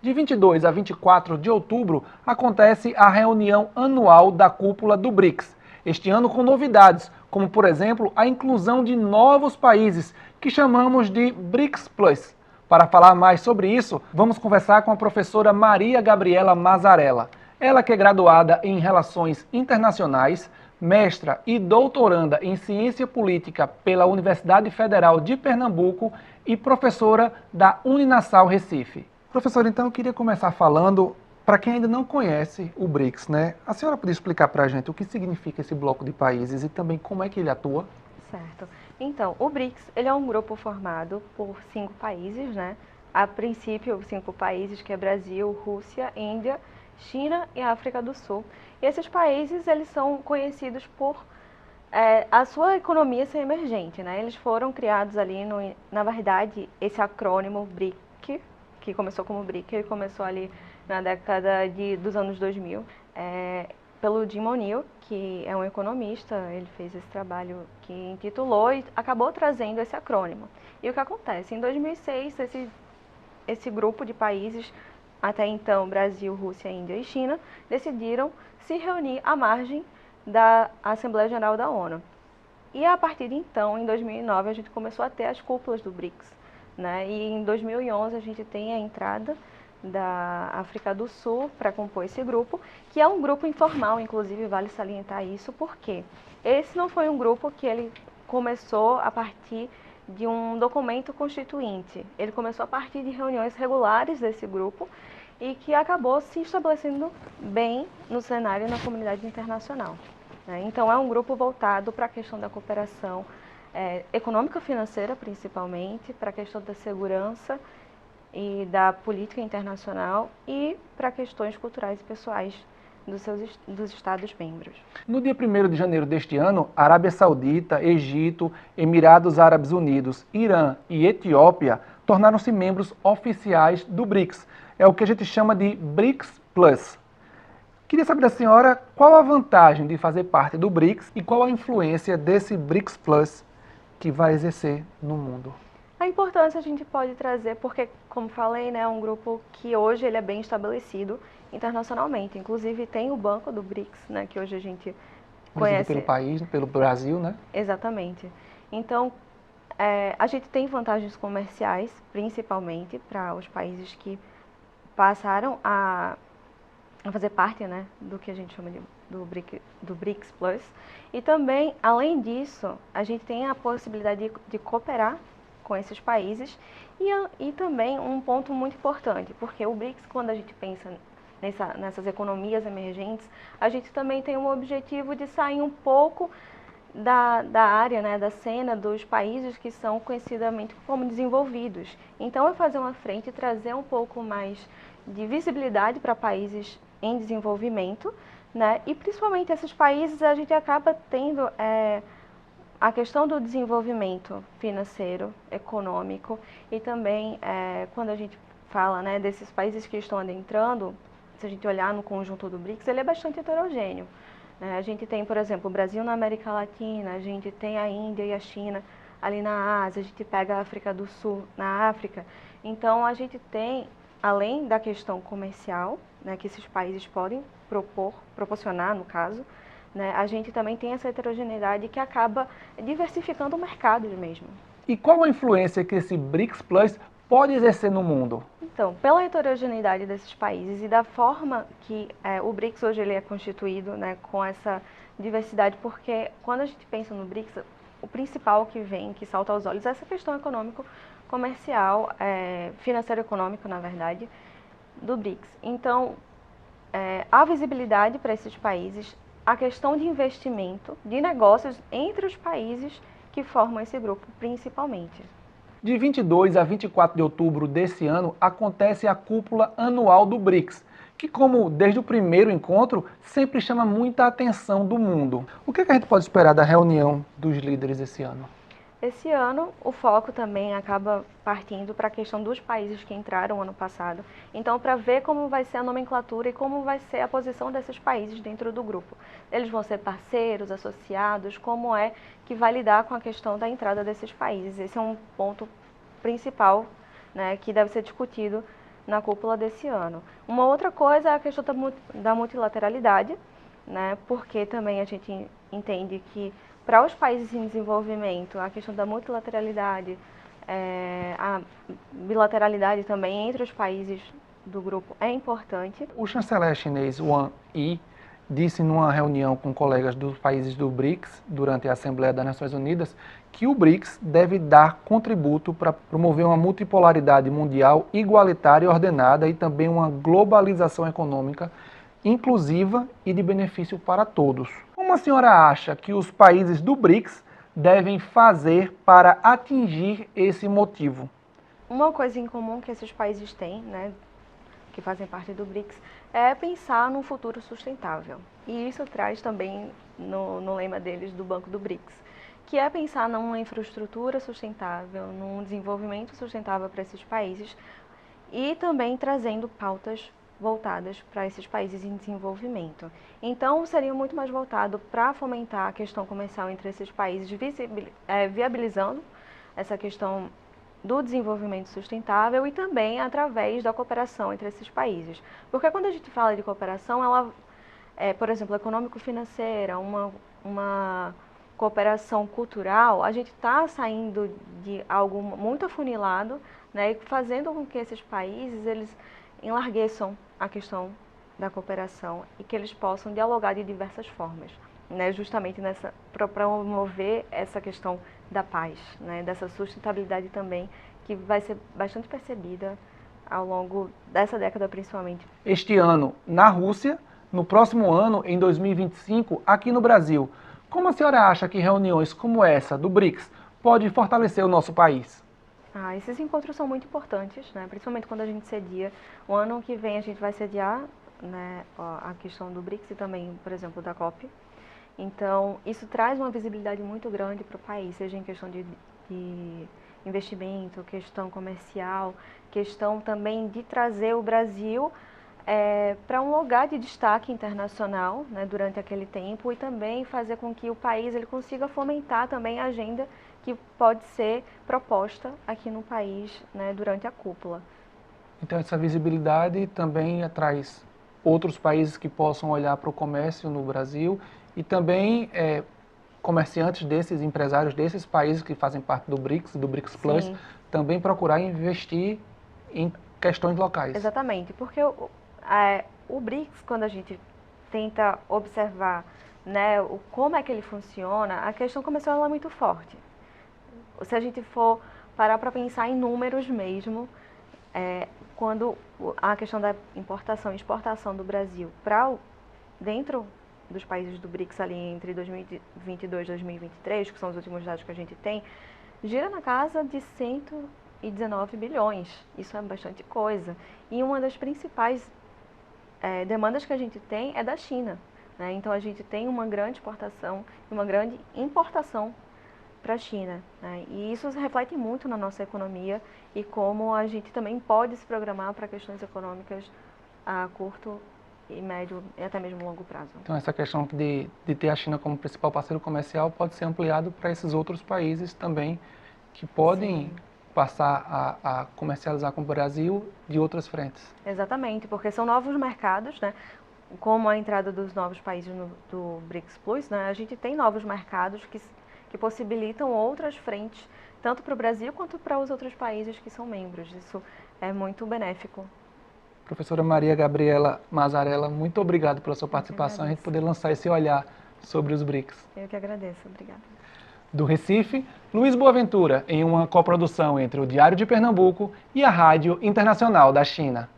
De 22 a 24 de outubro acontece a reunião anual da cúpula do BRICS. Este ano com novidades, como por exemplo a inclusão de novos países, que chamamos de BRICS Plus. Para falar mais sobre isso, vamos conversar com a professora Maria Gabriela Mazzarella. Ela que é graduada em Relações Internacionais, mestra e doutoranda em Ciência Política pela Universidade Federal de Pernambuco e professora da Uninasal Recife. Professora, então eu queria começar falando, para quem ainda não conhece o BRICS, né? A senhora podia explicar para a gente o que significa esse bloco de países e também como é que ele atua? Certo. Então, o BRICS, ele é um grupo formado por 5 países, né? A princípio, 5 países que é Brasil, Rússia, Índia, China e África do Sul. E esses países, eles são conhecidos por a sua economia ser emergente, né? Eles foram criados ali, na verdade, esse acrônimo BRIC, que começou como BRIC, ele começou ali na década dos anos 2000, pelo Jim O'Neill, que é um economista. Ele fez esse trabalho que intitulou e acabou trazendo esse acrônimo. E o que acontece? Em 2006, esse grupo de países, até então Brasil, Rússia, Índia e China, decidiram se reunir à margem da Assembleia Geral da ONU. E a partir de então, em 2009, a gente começou a ter as cúpulas do BRICS, né? E em 2011 a gente tem a entrada da África do Sul para compor esse grupo, que é um grupo informal, inclusive vale salientar isso, porque esse não foi um grupo que ele começou a partir de um documento constituinte. Ele começou a partir de reuniões regulares desse grupo e que acabou se estabelecendo bem no cenário e na comunidade internacional, né? Então é um grupo voltado para a questão da cooperação econômica financeira, principalmente, para a questão da segurança e da política internacional e para questões culturais e pessoais dos Estados-membros. No dia 1º de janeiro deste ano, Arábia Saudita, Egito, Emirados Árabes Unidos, Irã e Etiópia tornaram-se membros oficiais do BRICS. É o que a gente chama de BRICS Plus. Queria saber da senhora qual a vantagem de fazer parte do BRICS e qual a influência desse BRICS Plus que vai exercer no mundo. A importância a gente pode trazer porque, como falei, né, é um grupo que hoje ele é bem estabelecido internacionalmente. Inclusive tem o Banco do BRICS, né, que hoje a gente conhece. Pelo país, pelo Brasil, né? Exatamente. Então, a gente tem vantagens comerciais, principalmente para os países que passaram a fazer parte, né, do que a gente chama do BRICS Plus. E também, além disso, a gente tem a possibilidade de cooperar com esses países e também um ponto muito importante, porque o BRICS, quando a gente pensa nessas economias emergentes, a gente também tem um objetivo de sair um pouco da área, né, da cena dos países que são conhecidamente como desenvolvidos. Então, é fazer uma frente e trazer um pouco mais de visibilidade para países em desenvolvimento, né, e principalmente esses países a gente acaba tendo a questão do desenvolvimento financeiro, econômico e também quando a gente fala, né, desses países que estão adentrando, se a gente olhar no conjunto do BRICS, ele é bastante heterogêneo, né? A gente tem, por exemplo, o Brasil na América Latina, a gente tem a Índia e a China ali na Ásia, a gente pega a África do Sul na África. Então a gente tem, além da questão comercial, né, que esses países podem proporcionar, no caso, né, a gente também tem essa heterogeneidade que acaba diversificando o mercado mesmo. E qual a influência que esse BRICS Plus pode exercer no mundo? Então, pela heterogeneidade desses países e da forma que o BRICS hoje ele é constituído, né, com essa diversidade, porque quando a gente pensa no BRICS, o principal que vem, que salta aos olhos, é essa questão econômico-comercial, financeiro-econômico, na verdade, do BRICS. Então, a visibilidade para esses países, a questão de investimento, de negócios entre os países que formam esse grupo, principalmente. De 22 a 24 de outubro desse ano, acontece a cúpula anual do BRICS, que, como desde o primeiro encontro, sempre chama muita atenção do mundo. O que a gente pode esperar da reunião dos líderes esse ano? Esse ano, o foco também acaba partindo para a questão dos países que entraram ano passado. Então, para ver como vai ser a nomenclatura e como vai ser a posição desses países dentro do grupo. Eles vão ser parceiros, associados, como é que vai lidar com a questão da entrada desses países. Esse é um ponto principal, né, que deve ser discutido na cúpula desse ano. Uma outra coisa é a questão da multilateralidade, né? Porque também a gente entende que para os países em desenvolvimento, a questão da multilateralidade, a bilateralidade também entre os países do grupo é importante. O chanceler chinês Wang Yi disse numa reunião com colegas dos países do BRICS, durante a Assembleia das Nações Unidas, que o BRICS deve dar contributo para promover uma multipolaridade mundial igualitária e ordenada e também uma globalização econômica inclusiva e de benefício para todos. Como a senhora acha que os países do BRICS devem fazer para atingir esse motivo? Uma coisa em comum que esses países têm, né, que fazem parte do BRICS, é pensar num futuro sustentável. E isso traz também no lema deles do Banco do BRICS, que é pensar numa infraestrutura sustentável, num desenvolvimento sustentável para esses países e também trazendo pautas voltadas para esses países em desenvolvimento. Então, seria muito mais voltado para fomentar a questão comercial entre esses países, viabilizando essa questão do desenvolvimento sustentável e também através da cooperação entre esses países. Porque quando a gente fala de cooperação, ela por exemplo, econômico-financeira, uma cooperação cultural, a gente está saindo de algo muito afunilado, né, e fazendo com que esses países eles enlargueçam a questão da cooperação e que eles possam dialogar de diversas formas, né, justamente para promover essa questão da paz, né, dessa sustentabilidade também, que vai ser bastante percebida ao longo dessa década principalmente. Este ano na Rússia, no próximo ano, em 2025, aqui no Brasil. Como a senhora acha que reuniões como essa do BRICS pode fortalecer o nosso país? Esses encontros são muito importantes, né, principalmente quando a gente cedia. O ano que vem a gente vai sediar, né, a questão do BRICS e também, por exemplo, da COP. Então, isso traz uma visibilidade muito grande para o país, seja em questão de investimento, questão comercial, questão também de trazer o Brasil para um lugar de destaque internacional, né, durante aquele tempo e também fazer com que o país ele consiga fomentar também a agenda que pode ser proposta aqui no país, né, durante a cúpula. Então essa visibilidade também traz outros países que possam olhar para o comércio no Brasil e também comerciantes desses, empresários desses países que fazem parte do BRICS Plus, Sim. também procurar investir em questões locais. Exatamente, porque o BRICS, quando a gente tenta observar, né, como é que ele funciona, a questão comercial ela é muito forte. Se a gente for parar para pensar em números mesmo, quando a questão da importação e exportação do Brasil para dentro dos países do BRICS ali entre 2022 e 2023, que são os últimos dados que a gente tem, gira na casa de 119 bilhões. Isso é bastante coisa. E uma das principais demandas que a gente tem é da China, né? Então a gente tem uma grande exportação e uma grande importação para a China, né? E isso reflete muito na nossa economia e como a gente também pode se programar para questões econômicas a curto e médio e até mesmo longo prazo. Então essa questão de ter a China como principal parceiro comercial pode ser ampliado para esses outros países também que podem passar a comercializar com o Brasil de outras frentes. Exatamente, porque são novos mercados, né? Como a entrada dos novos países do BRICS Plus, né? A gente tem novos mercados que possibilitam outras frentes, tanto para o Brasil quanto para os outros países que são membros. Isso é muito benéfico. Professora Maria Gabriela Mazzarella, muito obrigado pela sua participação e a gente poder lançar esse olhar sobre os BRICS. Eu que agradeço, obrigada. Do Recife, Luiz Boaventura, em uma coprodução entre o Diário de Pernambuco e a Rádio Internacional da China.